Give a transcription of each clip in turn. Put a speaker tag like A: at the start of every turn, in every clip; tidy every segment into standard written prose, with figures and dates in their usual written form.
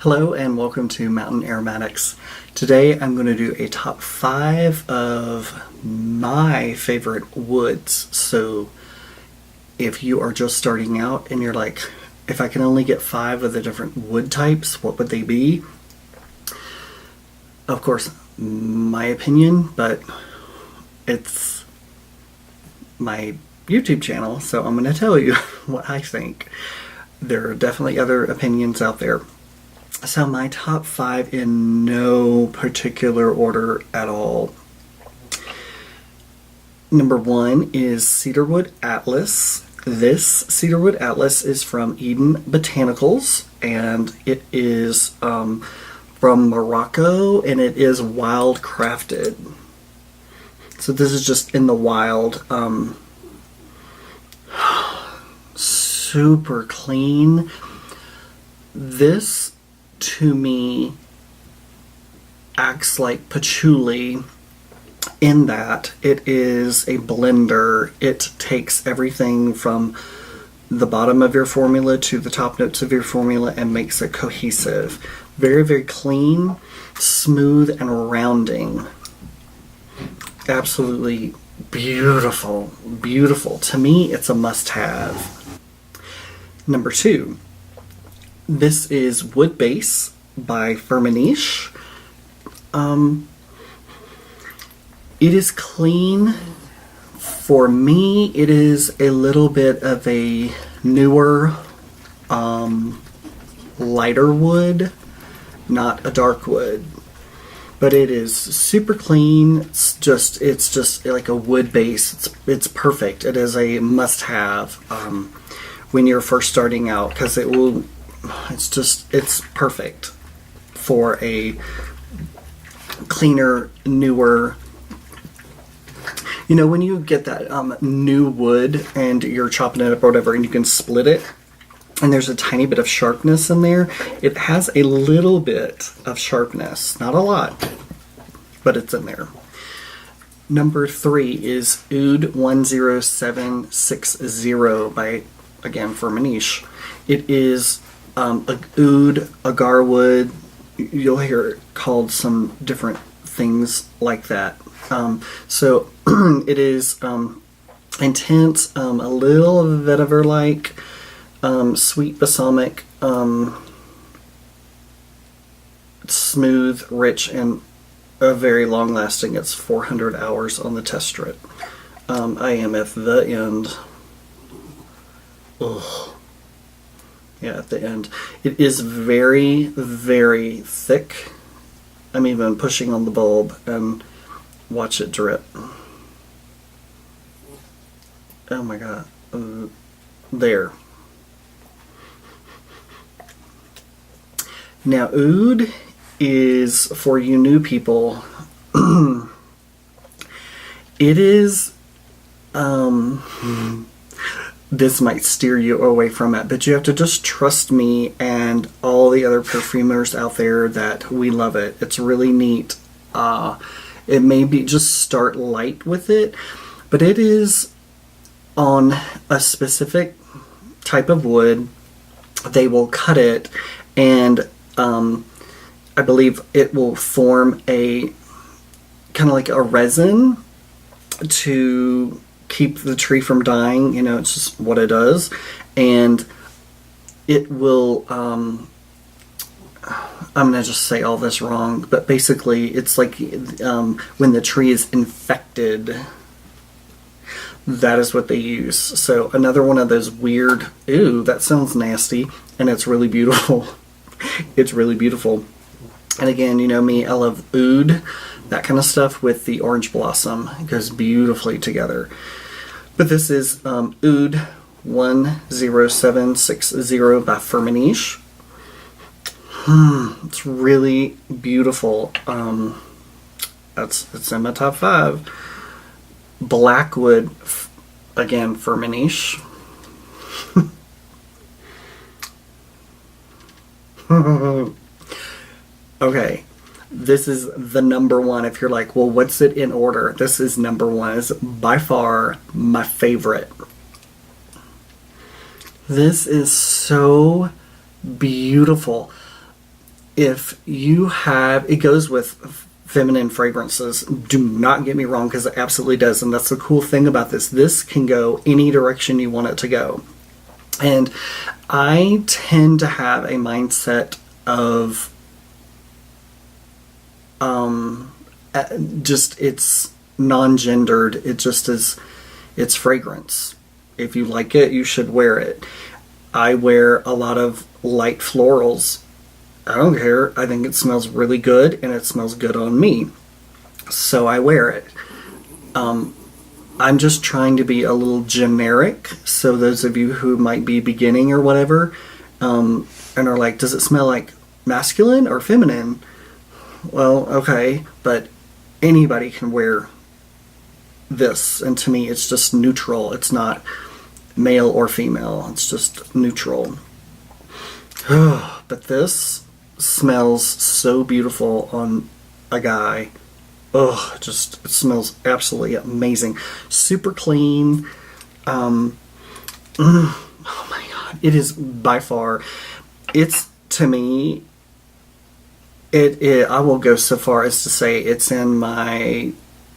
A: Hello and welcome to Mountain Aromatics. Today I'm going to do a top 5 of my favorite woods. So if you are just starting out and you're like, if I can only get 5 of the different wood types, what would they be? Of course, my opinion, but it's my YouTube channel, so I'm going to tell you what I think. There are definitely other opinions out there. So my top 5 in no particular order at all. Number 1 is Cedarwood Atlas. This Cedarwood Atlas is from Eden Botanicals, and it is from Morocco, and it is wild crafted. So this is just in the wild. Super clean. This to me acts like patchouli in that it is a blender. It takes everything from the bottom of your formula to the top notes of your formula and makes it cohesive. Very, very clean, smooth, and rounding. Absolutely beautiful. Beautiful. To me, it's a must-have. Number 2. This is Wood Base by Firmenich. It is clean. For me, it is a little bit of a newer, lighter wood, not a dark wood. But it is super clean. It's just like a wood base. It's perfect. It is a must-have when you're first starting out, because it's perfect for a cleaner, newer. You know, when you get that new wood and you're chopping it up or whatever, and you can split it, and there's a tiny bit of sharpness in there. It has a little bit of sharpness, not a lot, but it's in there. Number 3 is Oud 10760 by, again, Firmenich. It is a oud, agarwood. You'll hear it called some different things like that. So it is intense, a little vetiver-like, sweet balsamic, smooth, rich, and very long-lasting. It's 400 hours on the test strip. I am at the end. Ugh. Yeah, at the end. It is very, very thick. I'm even pushing on the bulb and watch it drip. Oh my god. There. Now, oud is, for you new people, it is, this might steer you away from it, but you have to just trust me and all the other perfumers out there that we love it. It's really neat. It may be just start light with it, but it is on a specific type of wood. They will cut it, and I believe it will form a kind of like a resin to keep the tree from dying. You know, it's just what it does. And it will, I'm going to just say all this wrong, but basically it's like when the tree is infected, that is what they use. So another one of those weird, ooh, that sounds nasty, and it's really beautiful. It's really beautiful. And again, you know me, I love oud, that kind of stuff with the orange blossom. It goes beautifully together. But this is Oud 10760 by Firmenich. It's really beautiful. It's in my top 5. Blackwood, again, Firmenich. Okay, this is the number 1. If you're like, well, what's it in order? This is number 1. It's by far my favorite. This is so beautiful. if you have, it goes with feminine fragrances. Do not get me wrong, because it absolutely does. And that's the cool thing about this. This can go any direction you want it to go. And I tend to have a mindset of just, it's non-gendered. It just is, it's fragrance. If you like it, you should wear it. I wear a lot of light florals. I don't care. I think it smells really good, and it smells good on me. So I wear it. I'm just trying to be a little generic. So those of you who might be beginning or whatever, and are like, does it smell like masculine or feminine? Well, okay, but anybody can wear this. And to me, it's just neutral. It's not male or female. It's just neutral. But this smells so beautiful on a guy. It smells absolutely amazing. Super clean. Oh my god. It is by far, it's, to me, I will go so far as to say it's in my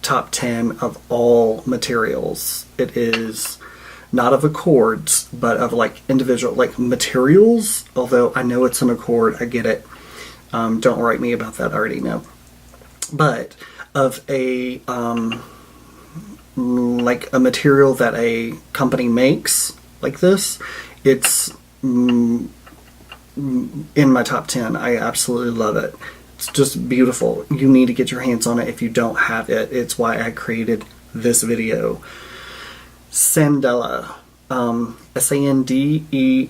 A: top 10 of all materials. It is not of accords, but of like individual, like materials. Although I know it's an accord, I get it. Don't write me about that, I already know. But of a like a material that a company makes like this, it's in my top 10. I absolutely love it. It's just beautiful. You need to get your hands on it if you don't have it. It's why I created this video. Sandela. S-A-N-D-E-L-A.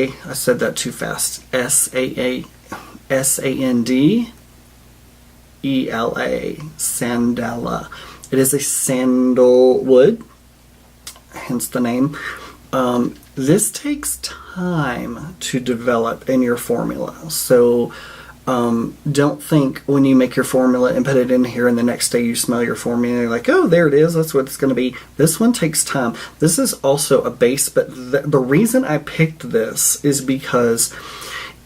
A: I said that too fast. S-A-N-D-E-L-A. Sandela. It is a sandalwood, hence the name. This takes time to develop in your formula. So don't think when you make your formula and put it in here and the next day you smell your formula, you're like, oh, there it is, that's what it's going to be. This one takes time. This is also a base, but the reason I picked this is because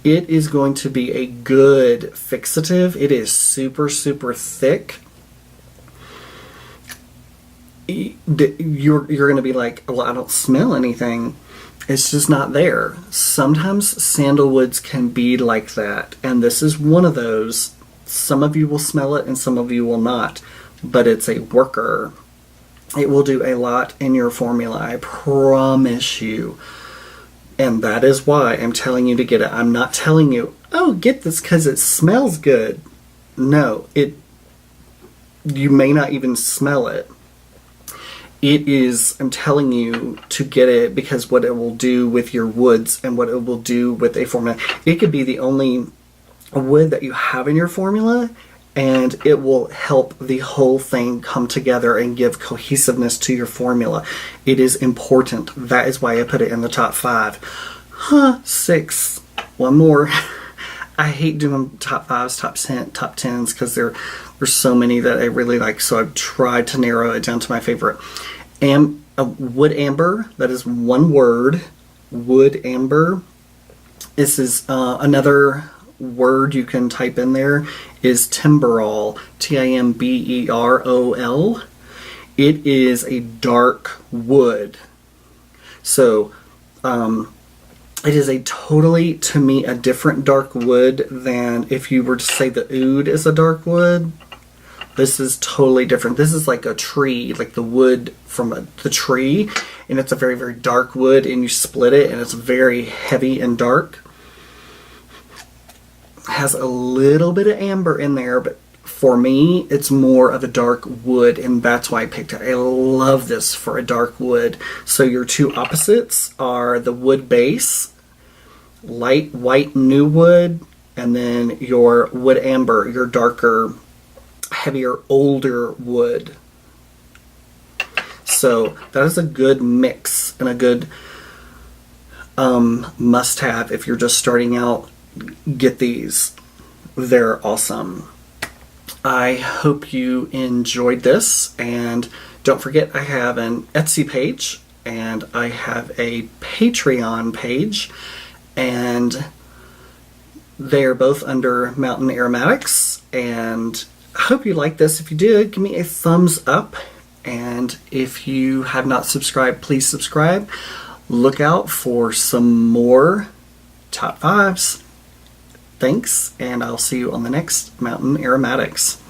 A: it is going to be a good fixative. It is super, super thick. You're going to be like, well, I don't smell anything. It's just not there. Sometimes sandalwoods can be like that, and this is one of those. Some of you will smell it and some of you will not, but it's a worker. It will do a lot in your formula, I promise you. And that is why I'm telling you to get it. I'm not telling you, oh, get this because it smells good. No, you may not even smell it. It is, I'm telling you to get it because what it will do with your woods and what it will do with a formula. It could be the only wood that you have in your formula, and it will help the whole thing come together and give cohesiveness to your formula. It is important. That is why I put it in the top 5. 6. One more. I hate doing top 5s, top 10s because there's so many that I really like. So I've tried to narrow it down to my favorite. Woodamber. That is one word. Woodamber. This is another word you can type in there is timberol. Timberol. It is a dark wood. So it is a totally, to me, a different dark wood than if you were to say the oud is a dark wood. This is totally different. This is like a tree, like the wood from the tree, and it's a very, very dark wood, and you split it, and it's very heavy and dark. Has a little bit of amber in there, but for me, it's more of a dark wood, and that's why I picked it. I love this for a dark wood. So your two opposites are the wood base, light white new wood, and then your wood amber, your darker, heavier, older wood. So that is a good mix and a good must-have if you're just starting out. Get these. They're awesome. I hope you enjoyed this, and don't forget I have an Etsy page and I have a Patreon page, and They are both under Mountain Aromatics, and I hope you like this. If you did, give me a thumbs up, and if you have not subscribed, please subscribe. Look out for some more top 5s. Thanks, and I'll see you on the next Mountain Aromatics.